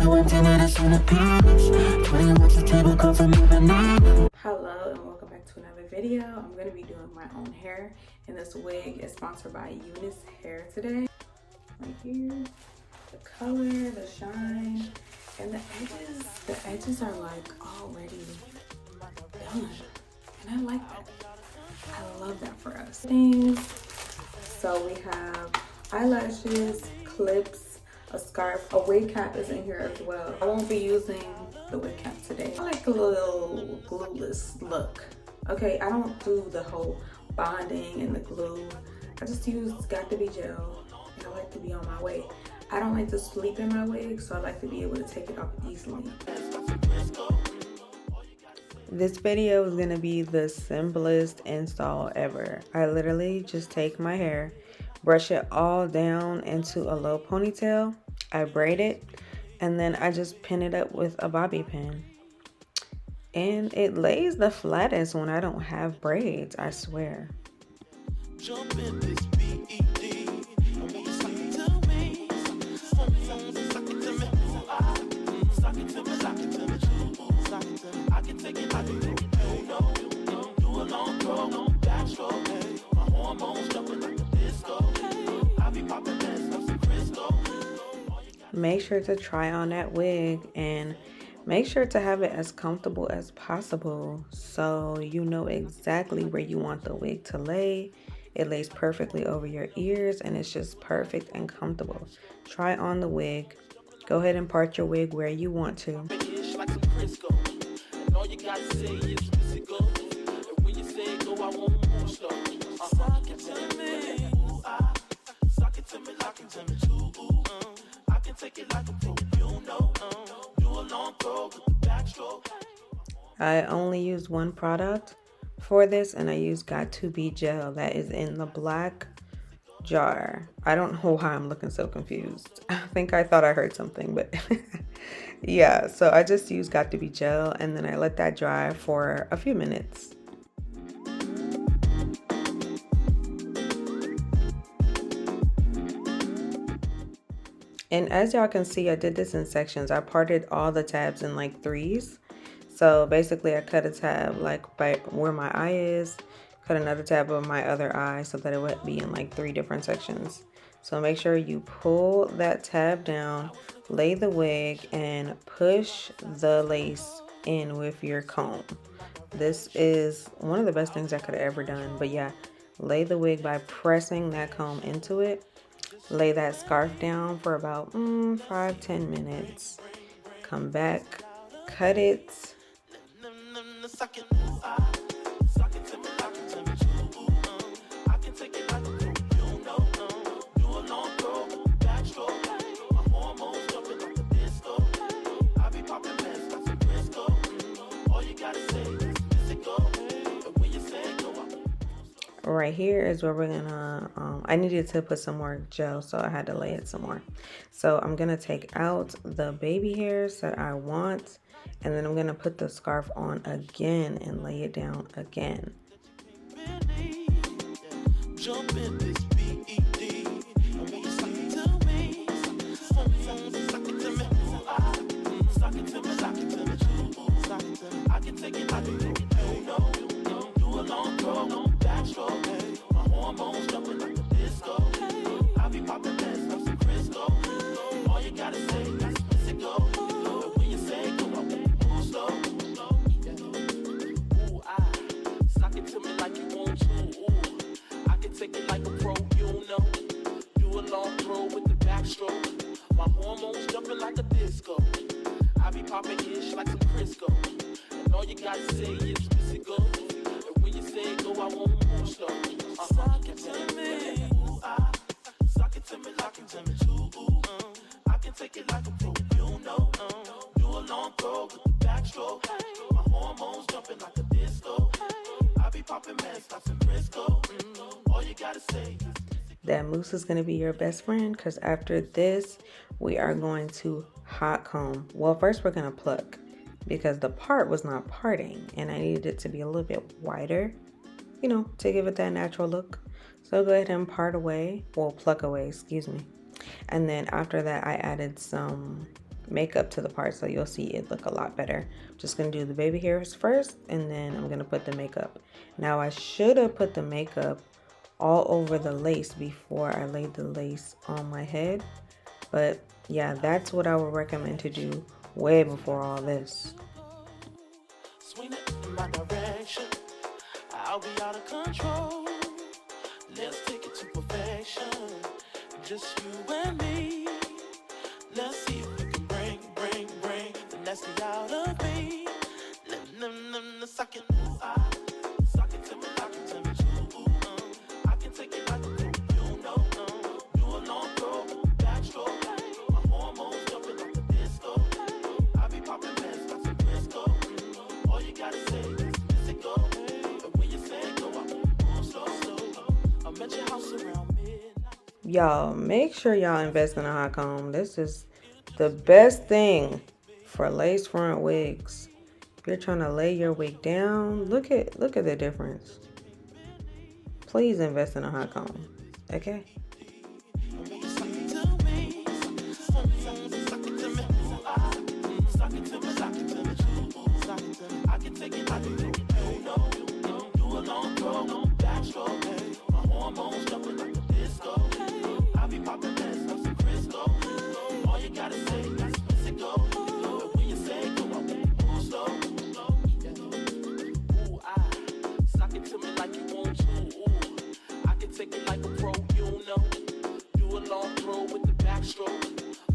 Hello and welcome back to another video. I'm going to be doing my own hair, and this wig is sponsored by Unice hair today. Right here, the color, the shine, and the edges. The edges are like already done, and I like that. I love that for us. Things. So we have eyelashes, clips, a scarf, a wig cap is in here as well. I won't be using the wig cap today. I like a little glueless look. Okay, I don't do the whole bonding and the glue. I just use Got to Be gel, and I like to be on my way. I don't like to sleep in my wig, so I like to be able to take it off easily. This video is gonna be the simplest install ever. I literally just take my hair, brush it all down into a low ponytail, I braid it, and then I just pin it up with a bobby pin. And it lays the flattest when I don't have braids, I swear. Make sure to try on that wig and make sure to have it as comfortable as possible so you know exactly where you want the wig to lay. It lays perfectly over your ears and it's just perfect and comfortable. Try on the wig. Go ahead and part your wig where you want to. I only use one product for this, and I use Got to Be gel that is in the black jar. I don't know why I'm looking so confused. I think I thought I heard something, but yeah, so I just use Got to Be gel and then I let that dry for a few minutes. And as y'all can see, I did this in sections. I parted all the tabs in like threes. So basically I cut a tab like by where my eye is, cut another tab of my other eye so that it would be in like 3 different sections. So make sure you pull that tab down, lay the wig, and push the lace in with your comb. This is one of the best things I could have ever done. But yeah, lay the wig by pressing that comb into it. Lay that scarf down for about 5-10 minutes. Come back, cut it. Right here is where we're gonna I needed to put some more gel, so I had to lay it some more. So I'm gonna take out the baby hairs that I want, and then I'm gonna put the scarf on again and lay it down again. That mousse is going to be your best friend, because after this we are going to hot comb. Well, first we're going to pluck, because the part was not parting and I needed it to be a little bit wider, you know, to give it that natural look. So go ahead and part away, well, pluck away, excuse me. And then after that I added some makeup to the part, so you'll see it look a lot better. I'm just going to do the baby hairs first, and then I'm going to put the makeup. Now, I should have put the makeup all over the lace before I laid the lace on my head. But yeah, that's what I would recommend to do way before all this. Swing it in my direction, I'll be out of control. Let's take it to perfection, just you and me. Let's see if we can bring the nasty out of me. Suck it, suck it to me, lock it to me, I can take it like a pro, you know, do a long throw, backstroke, my hormones jumping like a disco. I be popping mess like some Crisco. All you gotta say is miss it go, and when you say go, I won't move slow. I'm at your house around midnight. Y'all, make sure y'all invest in a hot comb. This is the best thing for lace front wigs. If you're trying to lay your wig down, look at the difference. Please invest in a hot comb, okay?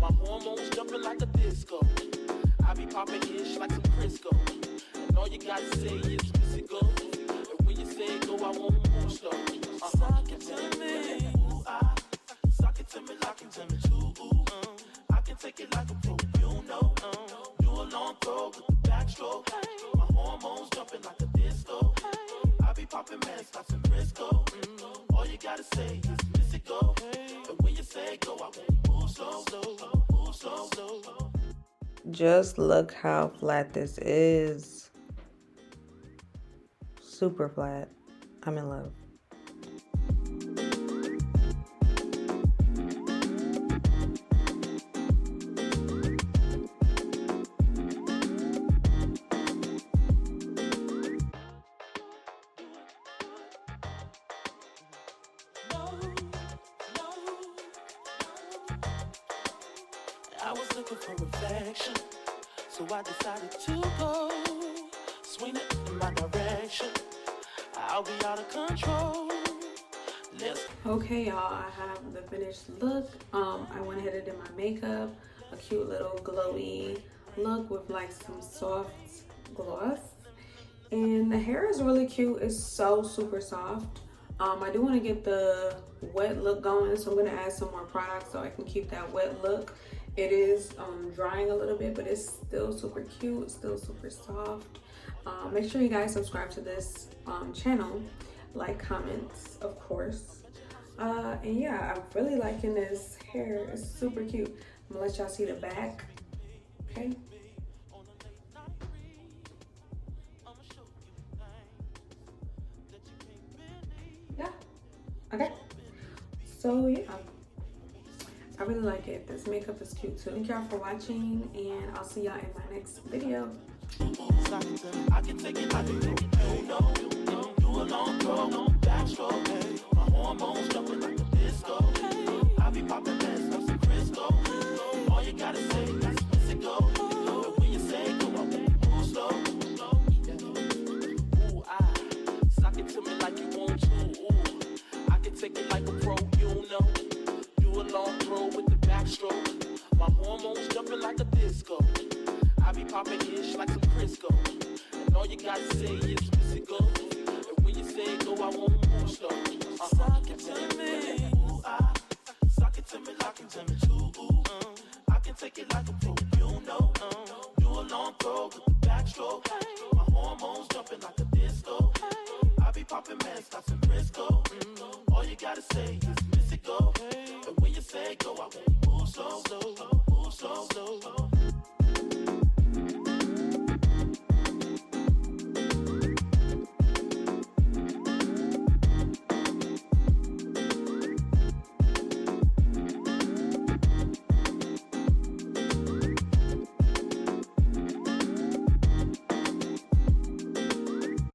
My hormones jumping like a disco. I be popping ish like some Crisco. And all you gotta say is physical. And when you say go, I won't move slow. Suck it to me. Suck it to me, lock it to me too. I can take it like a pro, you know. Do a long throw with the backstroke. My hormones jumping like a disco. I be popping mess like some Crisco. All you gotta say is miss it go. And when you say go, I won't move slow. Just look how flat this is. Super flat. I'm in love. I was looking for reflection, so I decided to go. Swing it in my direction, I'll be out of control. Okay, y'all, I have the finished look. I went ahead and did my makeup, a cute little glowy look with like some soft gloss. And the hair is really cute. It's so super soft. I do want to get the wet look going, so I'm going to add some more product so I can keep that wet look. It is drying a little bit, but it's still super cute, still super soft. Make sure you guys subscribe to this channel, like, comments, of course. And yeah, I'm really liking this hair. It's super cute. I'm gonna let y'all see the back. Okay. Yeah. Okay. So yeah. I really like it. This makeup is cute too. Thank y'all for watching, and I'll see y'all in my next video. I can take it, do a long throw, backstroke, my hormones jumping like a disco. I be popping mess like some Crisco. All you gotta say is miss it go. And when you say go, I won't move slow. Suck it to me like you want to. I can take it like a pro, you know. Do a long throw with the backstroke. My hormones jumping like a disco. I be popping ish like some Crisco. And all you gotta say is physical. And when you say go, I won't move slow. Suck it to me. Suck it to me, lock it to me too. I can take it like a pro, you know. Do a long throw with the backstroke. My hormones jumping like a disco. I be popping mess like some Crisco. All you gotta say is miss it go. And when you say go, I won't move slow.